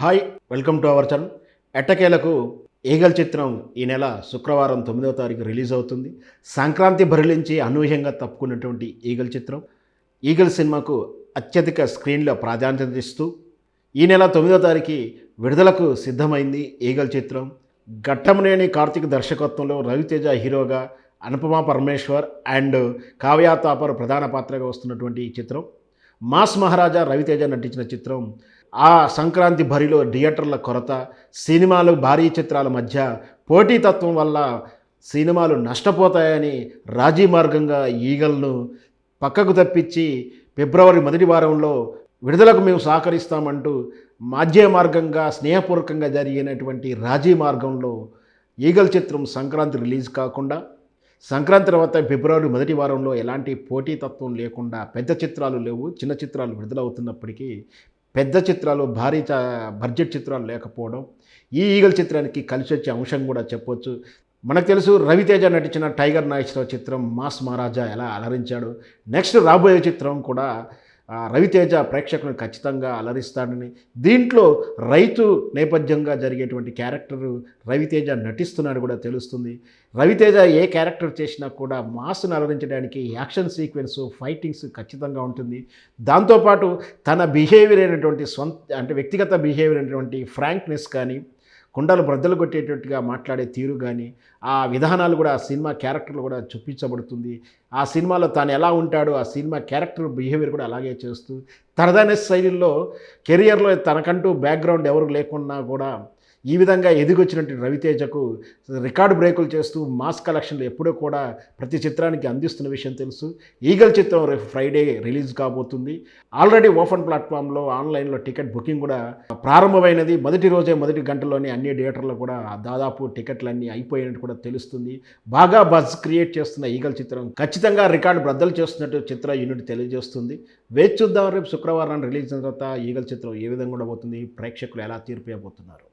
Hi, welcome to our channel. ఎట్టకేలకు eagle చిత్రం ఈ నెల శుక్రవారం 9వ తారీఖు రిలీజ్ అవుతుంది. సంక్రాంతి బరిలించి అనూహ్యంగా తప్పుకున్నటువంటి ఈగల్ చిత్రం. ఈగల్ సినిమాకు అత్యధిక స్క్రీన్లో ప్రాధాన్యత ఇస్తూ ఈ నెల 9వ తారీఖు విడుదలకు సిద్ధమైంది ఈగల్ చిత్రం. ఘట్టమనేని కార్తీక్ దర్శకత్వంలో రవితేజ హీరోగా, అనుపమ పరమేశ్వర్ అండ్ కావ్య తాపర్ ప్రధాన పాత్రగా వస్తున్నటువంటి ఈ చిత్రం. మాస్ మహారాజా రవితేజ నటించిన చిత్రం. ఆ సంక్రాంతి బరిలో థియేటర్ల కొరత, సినిమాలు భారీ చిత్రాల మధ్య పోటీతత్వం వల్ల సినిమాలు నష్టపోతాయని రాజీ మార్గంగా ఈగల్ను పక్కకు తప్పించి ఫిబ్రవరి మొదటి వారంలో విడుదలకు మేము సహకరిస్తామంటూ మధ్య మార్గంగా స్నేహపూర్వకంగా జరిగినటువంటి రాజీ మార్గంలో ఈగల్ చిత్రం సంక్రాంతి రిలీజ్ కాకుండా, సంక్రాంతి తర్వాత ఫిబ్రవరి మొదటి వారంలో ఎలాంటి పోటీతత్వం లేకుండా పెద్ద చిత్రాలు లేవు, చిన్న చిత్రాలు విడుదలవుతున్నప్పటికీ పెద్ద చిత్రాలు భారీ బడ్జెట్ చిత్రాలు లేకపోవడం ఈ ఈగల్ చిత్రానికి కలిసి వచ్చే అంశం కూడా చెప్పొచ్చు. మనకు తెలుసు రవితేజ నటించిన టైగర్ నాగేశ్వరరావు చిత్రం మాస్ మహారాజా ఎలా అలరించాడు. నెక్స్ట్ రాబోయే చిత్రం కూడా రవితేజ ప్రేక్షకులను ఖచ్చితంగా అలరిస్తాడని, దీంట్లో రైతు నేపథ్యంగా జరిగేటువంటి క్యారెక్టరు రవితేజ నటిస్తున్నాడు కూడా తెలుస్తుంది. రవితేజ ఏ క్యారెక్టర్ చేసినా కూడా మాస్ను అలరించడానికి యాక్షన్ సీక్వెన్స్, ఫైటింగ్స్ ఖచ్చితంగా ఉంటుంది. దాంతోపాటు తన బిహేవియర్ అయినటువంటి వ్యక్తిగత బిహేవియర్ అయినటువంటి ఫ్రాంక్నెస్ కానీ, కుండలు బ్రద్దలు కొట్టేటట్టుగా మాట్లాడే తీరు కానీ, ఆ విధానాలు కూడా ఆ సినిమా క్యారెక్టర్లు కూడా చూపించబడుతుంది. ఆ సినిమాలో తాను ఎలా ఉంటాడో ఆ సినిమా క్యారెక్టర్ బిహేవియర్ కూడా అలాగే చేస్తూ తనదైన శైలిలో కెరియర్లో తనకంటూ బ్యాక్గ్రౌండ్ ఎవరు లేకున్నా కూడా ఈ విధంగా ఎదిగొచ్చినటువంటి రవితేజకు రికార్డు బ్రేకులు చేస్తూ మాస్ కలెక్షన్లు ఎప్పుడూ కూడా ప్రతి చిత్రానికి అందిస్తున్న విషయం తెలుసు. ఈగల్ చిత్రం రేపు ఫ్రైడే రిలీజ్ కాబోతుంది. ఆల్రెడీ ఓపెన్ ప్లాట్ఫామ్లో ఆన్లైన్లో టికెట్ బుకింగ్ కూడా ప్రారంభమైనది. మొదటి రోజే మొదటి గంటలోనే అన్ని థియేటర్లో కూడా దాదాపు టికెట్లన్నీ అయిపోయినట్టు కూడా తెలుస్తుంది. బాగా బజ్ క్రియేట్ చేస్తున్న ఈగల్ చిత్రం ఖచ్చితంగా రికార్డు బ్రద్దలు చేస్తున్నట్టు చిత్ర యూనిట్ తెలియజేస్తుంది. వేచి చూద్దాం రేపు శుక్రవారం రిలీజ్ అయిన తర్వాత ఈగల్ చిత్రం ఏ విధంగా ఉండబోతుంది, ప్రేక్షకులు ఎలా తీర్పు ఇవ్వబోతున్నారు.